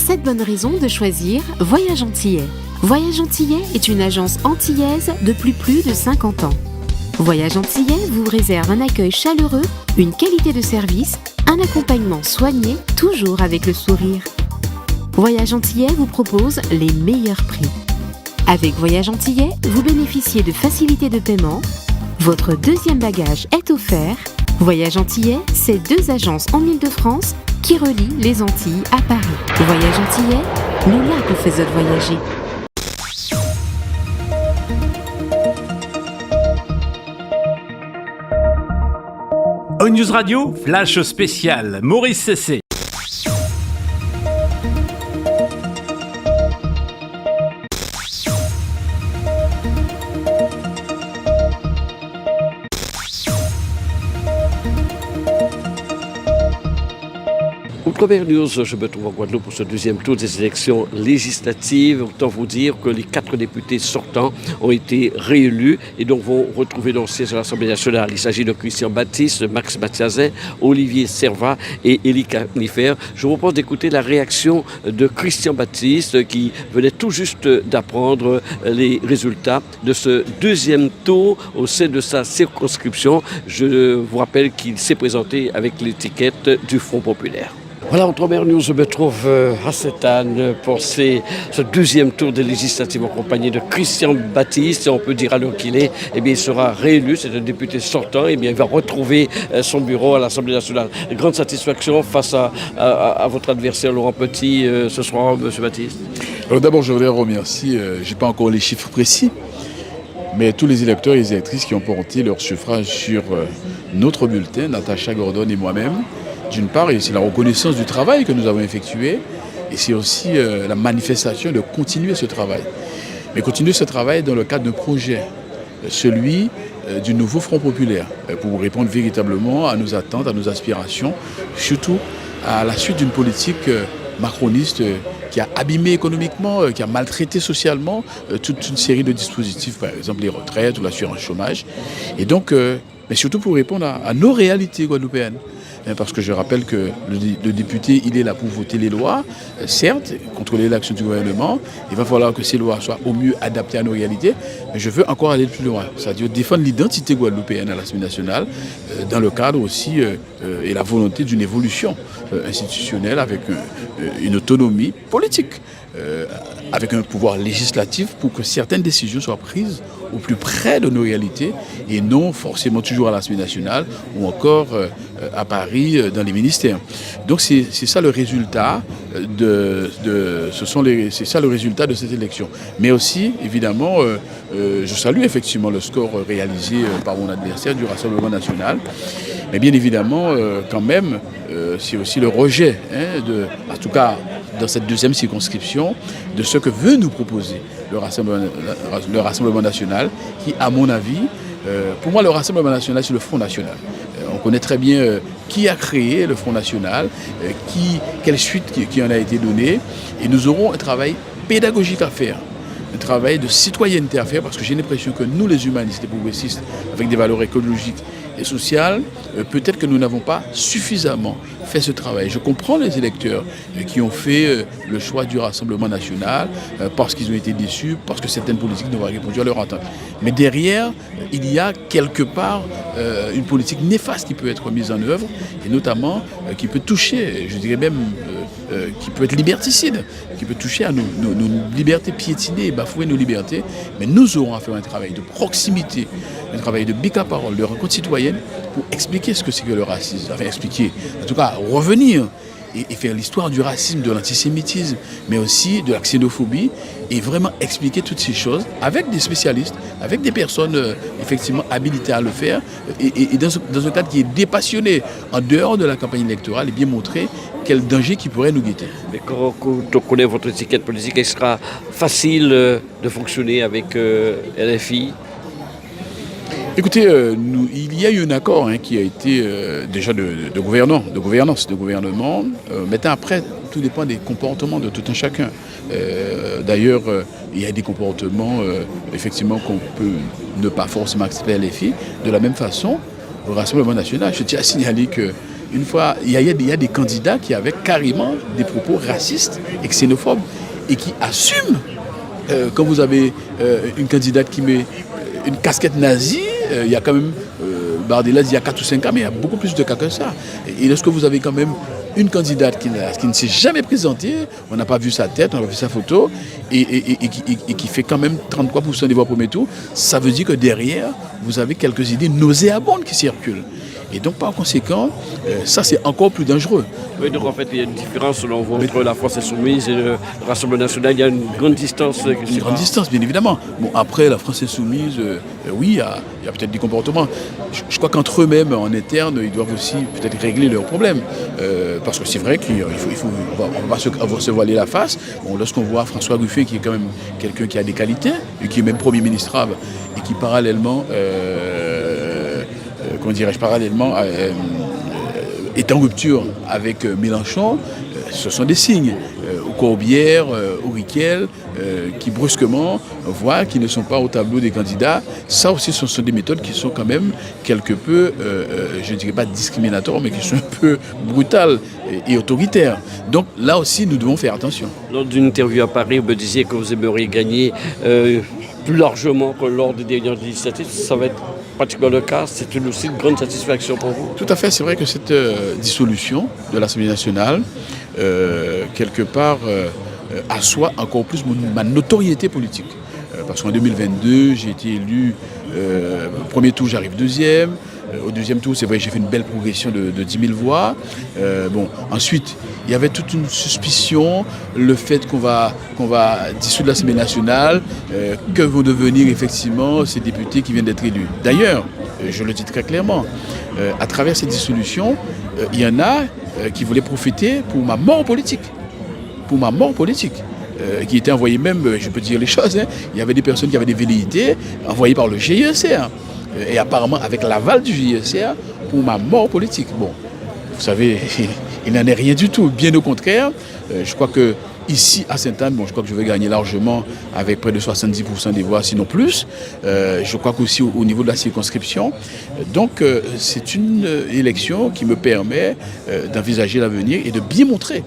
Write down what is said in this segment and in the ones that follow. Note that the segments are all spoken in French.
7 bonnes raisons de choisir Voyage Antillais. Voyage Antillais est une agence antillaise depuis plus de 50 ans. Voyage Antillais vous réserve un accueil chaleureux, une qualité de service, un accompagnement soigné, toujours avec le sourire. Voyage Antillais vous propose les meilleurs prix. Avec Voyage Antillais, vous bénéficiez de facilités de paiement. Votre deuxième bagage est offert. Voyage Antillais, c'est 2 agences en Île-de-France qui relient les Antilles à Paris. Voyage Antillais, nous là vous faisons voyager. On News Radio, flash spécial, Maurice Cessé. Outre-mer News, je me trouve en Guadeloupe pour ce deuxième tour des élections législatives. Autant vous dire que les 4 députés sortants ont été réélus et donc vont retrouver dans le siège de l'Assemblée nationale. Il s'agit de Christian Baptiste, Max Mathiazin, Olivier Servat et Élie Canifer. Je vous propose d'écouter la réaction de Christian Baptiste qui venait tout juste d'apprendre les résultats de ce deuxième tour au sein de sa circonscription. Je vous rappelle qu'il s'est présenté avec l'étiquette du Front populaire. Voilà, Outre-mer News, je me trouve à Sainte-Anne pour ce deuxième tour des législatives en compagnie de Christian Baptiste. Et on peut dire à l'heure qu'il est, eh bien, il sera réélu, c'est un député sortant, et bien, il va retrouver son bureau à l'Assemblée nationale. Grande satisfaction face à votre adversaire Laurent Petit ce soir, M. Baptiste. Alors d'abord, je voudrais remercier, je n'ai pas encore les chiffres précis, mais tous les électeurs et les électrices qui ont porté leur suffrage sur notre bulletin, Natacha Gordon et moi-même. D'une part, c'est la reconnaissance du travail que nous avons effectué et c'est aussi la manifestation de continuer ce travail. Mais continuer ce travail dans le cadre d'un projet, celui du nouveau Front populaire, pour répondre véritablement à nos attentes, à nos aspirations, surtout à la suite d'une politique macroniste qui a abîmé économiquement, qui a maltraité socialement toute une série de dispositifs, par exemple les retraites ou l'assurance chômage. Et donc, mais surtout pour répondre à nos réalités guadeloupéennes. Parce que je rappelle que le député, il est là pour voter les lois, certes, contrôler l'action du gouvernement. Il va falloir que ces lois soient au mieux adaptées à nos réalités. Mais je veux encore aller plus loin, c'est-à-dire défendre l'identité guadeloupéenne à l'Assemblée nationale, dans le cadre aussi et la volonté d'une évolution institutionnelle avec une autonomie politique, avec un pouvoir législatif pour que certaines décisions soient prises au plus près de nos réalités et non forcément toujours à l'Assemblée nationale ou encore à Paris dans les ministères. Donc c'est ça le résultat c'est ça le résultat de cette élection. Mais aussi évidemment je salue effectivement le score réalisé par mon adversaire du Rassemblement national. Mais bien évidemment quand même c'est aussi le rejet en tout cas dans cette deuxième circonscription, de ce que veut nous proposer le Rassemblement national, qui, à mon avis, pour moi, le Rassemblement national, c'est le Front national. On connaît très bien qui a créé le Front national, quelle suite qui en a été donnée, et nous aurons un travail pédagogique à faire, un travail de citoyenneté à faire, parce que j'ai l'impression que nous, les humanistes et progressistes, avec des valeurs écologiques et sociales, peut-être que nous n'avons pas suffisamment fait ce travail. Je comprends les électeurs qui ont fait le choix du Rassemblement national parce qu'ils ont été déçus, parce que certaines politiques n'ont pas répondu à leur attente. Mais derrière, il y a quelque part une politique néfaste qui peut être mise en œuvre et notamment qui peut toucher, je dirais même, qui peut être liberticide, qui peut toucher à nos libertés, piétiner et bafouer nos libertés. Mais nous aurons à faire un travail de proximité, un travail de bicaparole, de rencontre citoyenne pour expliquer ce que c'est que le racisme. Enfin, expliquer, en tout cas, revenir et faire l'histoire du racisme, de l'antisémitisme, mais aussi de la xénophobie, et vraiment expliquer toutes ces choses avec des spécialistes, avec des personnes effectivement habilitées à le faire, et dans un cadre qui est dépassionné, en dehors de la campagne électorale, et bien montrer quel danger qui pourrait nous guetter. Mais quand on connaît votre étiquette politique, est-ce sera facile de fonctionner avec LFI? Écoutez, il y a eu un accord qui a été déjà de gouvernement. Maintenant, après, tout dépend des comportements de tout un chacun. D'ailleurs, il y a des comportements, effectivement, qu'on peut ne pas forcément accepter à LFI. De la même façon, au Rassemblement national, je tiens à signaler que une fois, il y a des candidats qui avaient carrément des propos racistes et xénophobes et qui assument. Quand vous avez une candidate qui met une casquette nazie, il y a quand même, Bardella dit il y a 4 ou 5 cas, mais il y a beaucoup plus de cas que ça. Et lorsque vous avez quand même une candidate qui ne s'est jamais présentée, on n'a pas vu sa tête, on n'a pas vu sa photo, et qui fait quand même 33% des voix au premier tour, ça veut dire que derrière, vous avez quelques idées nauséabondes qui circulent. Et donc, par conséquent, ça, c'est encore plus dangereux. Oui, donc en fait, il y a une différence selon vous entre la France Insoumise et le Rassemblement National. Il y a une grande distance. Une grande distance, bien évidemment. Bon, après, la France Insoumise, oui, il y a peut-être des comportements. Je crois qu'entre eux-mêmes, en interne, ils doivent aussi peut-être régler leurs problèmes. Parce que c'est vrai qu'on ne va pas se voiler la face. Bon, lorsqu'on voit François Ruffin, qui est quand même quelqu'un qui a des qualités, et qui est même Premier ministre, et qui parallèlement... est en rupture avec Mélenchon, ce sont des signes. Corbière, Auriquel, qui brusquement voient qu'ils ne sont pas au tableau des candidats. Ça aussi, ce sont des méthodes qui sont quand même quelque peu, je ne dirais pas discriminatoires, mais qui sont un peu brutales et autoritaires. Donc là aussi, nous devons faire attention. Lors d'une interview à Paris, vous me disiez que vous aimeriez gagner plus largement que lors des dernières législatives. Ça va être pratiquement le cas. C'est aussi une grande satisfaction pour vous. Tout à fait. C'est vrai que cette dissolution de l'Assemblée nationale, quelque part, assoit encore plus ma notoriété politique. Parce qu'en 2022, j'ai été élu, au premier tour, j'arrive deuxième. Au deuxième tour, c'est vrai, j'ai fait une belle progression de 10 000 voix. Ensuite, il y avait toute une suspicion, le fait qu'on va dissoudre l'Assemblée nationale, que vont devenir effectivement ces députés qui viennent d'être élus. D'ailleurs, je le dis très clairement, à travers cette dissolution, il y en a qui voulaient profiter pour ma mort politique. Pour ma mort politique. Qui était envoyée même, je peux dire les choses, il y avait des personnes qui avaient des velléités envoyées par le GIECR. Et apparemment avec l'aval du GIECR pour ma mort politique. Bon, vous savez, il n'en est rien du tout. Bien au contraire, je crois que ici à Sainte-Anne, je crois que je vais gagner largement avec près de 70% des voix, sinon plus. Je crois qu'aussi au niveau de la circonscription. Donc c'est une élection qui me permet d'envisager l'avenir et de bien montrer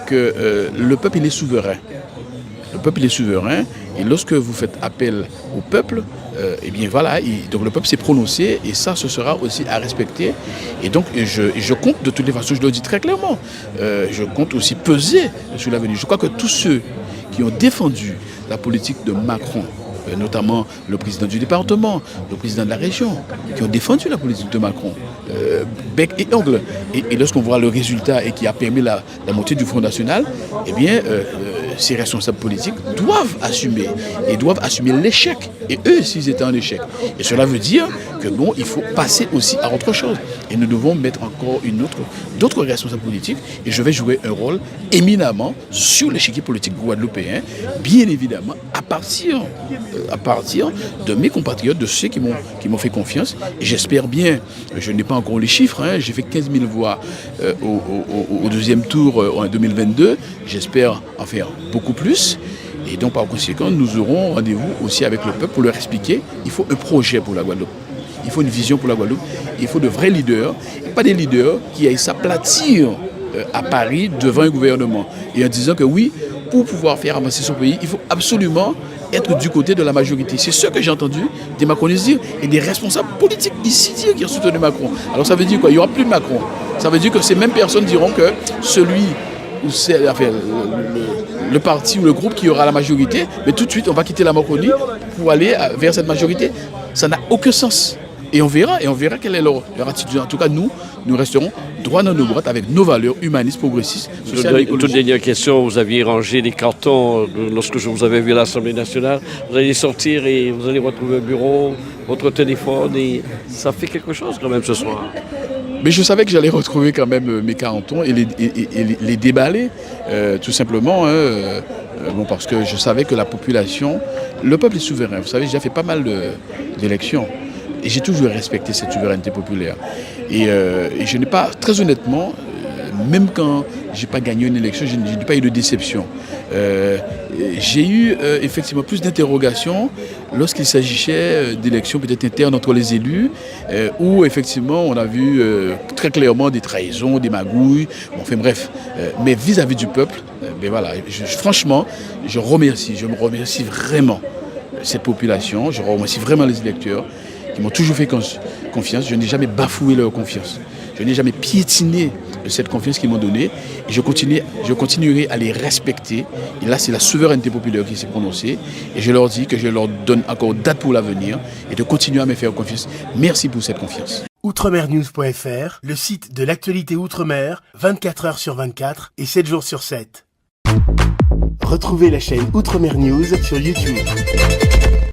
que le peuple il est souverain. Le peuple il est souverain et lorsque vous faites appel au peuple, eh bien voilà, donc le peuple s'est prononcé et ça ce sera aussi à respecter. Et donc je compte de toutes les façons, je le dis très clairement, je compte aussi peser sur l'avenir. Je crois que tous ceux qui ont défendu la politique de Macron, notamment le président du département, le président de la région, qui ont défendu la politique de Macron, bec et ongle. Et lorsqu'on voit le résultat et qui a permis la montée du Front National, eh bien, ces responsables politiques doivent assumer l'échec. Et eux, s'ils étaient en échec. Et cela veut dire que il faut passer aussi à autre chose. Et nous devons mettre encore d'autres responsables politiques. Et je vais jouer un rôle éminemment sur l'échiquier politique guadeloupéen, bien évidemment, à partir de mes compatriotes, de ceux qui m'ont fait confiance. Et j'espère bien, je n'ai pas encore les chiffres, j'ai fait 15 000 voix au deuxième tour en 2022. J'espère en faire beaucoup plus. Et donc, par conséquent, nous aurons rendez-vous aussi avec le peuple pour leur expliquer qu'il faut un projet pour la Guadeloupe. Il faut une vision pour la Guadeloupe. Il faut de vrais leaders, et pas des leaders qui aillent s'aplatir à Paris devant un gouvernement. Et en disant que oui, pour pouvoir faire avancer son pays, il faut absolument être du côté de la majorité. C'est ce que j'ai entendu des macronistes dire et des responsables politiques ici dire qui ont soutenu Macron. Alors ça veut dire quoi? Il n'y aura plus de Macron. Ça veut dire que ces mêmes personnes diront que celui ou c'est le parti ou le groupe qui aura la majorité, mais tout de suite on va quitter la Macronie pour aller vers cette majorité. Ça n'a aucun sens. Et on verra quelle est leur attitude. En tout cas, nous resterons droit dans nos boîtes avec nos valeurs humanistes, progressistes, sociales et écologiques. Toute dernière question, vous aviez rangé les cartons lorsque je vous avais vu à l'Assemblée nationale. Vous allez sortir et vous allez retrouver un bureau, votre téléphone, et ça fait quelque chose quand même ce soir. Mais je savais que j'allais retrouver quand même mes cartons et les déballer, tout simplement. Parce que je savais que la population, le peuple est souverain. Vous savez, j'ai fait pas mal d'élections. Et j'ai toujours respecté cette souveraineté populaire. Et je n'ai pas, très honnêtement, même quand je n'ai pas gagné une élection, je n'ai pas eu de déception. J'ai eu effectivement plus d'interrogations lorsqu'il s'agissait d'élections peut-être internes entre les élus, où effectivement on a vu très clairement des trahisons, des magouilles, bon, enfin bref. Mais vis-à-vis du peuple, ben voilà, franchement, je me remercie vraiment cette population, je remercie vraiment les électeurs qui m'ont toujours fait confiance. Je n'ai jamais bafoué leur confiance. Je n'ai jamais piétiné cette confiance qu'ils m'ont donnée. Et je continuerai à les respecter. Et là, c'est la souveraineté populaire qui s'est prononcée. Et je leur dis que je leur donne encore date pour l'avenir et de continuer à me faire confiance. Merci pour cette confiance. Outremernews.fr, le site de l'actualité Outre-mer, 24 heures sur 24 et 7 jours sur 7. Retrouvez la chaîne Outremer News sur YouTube.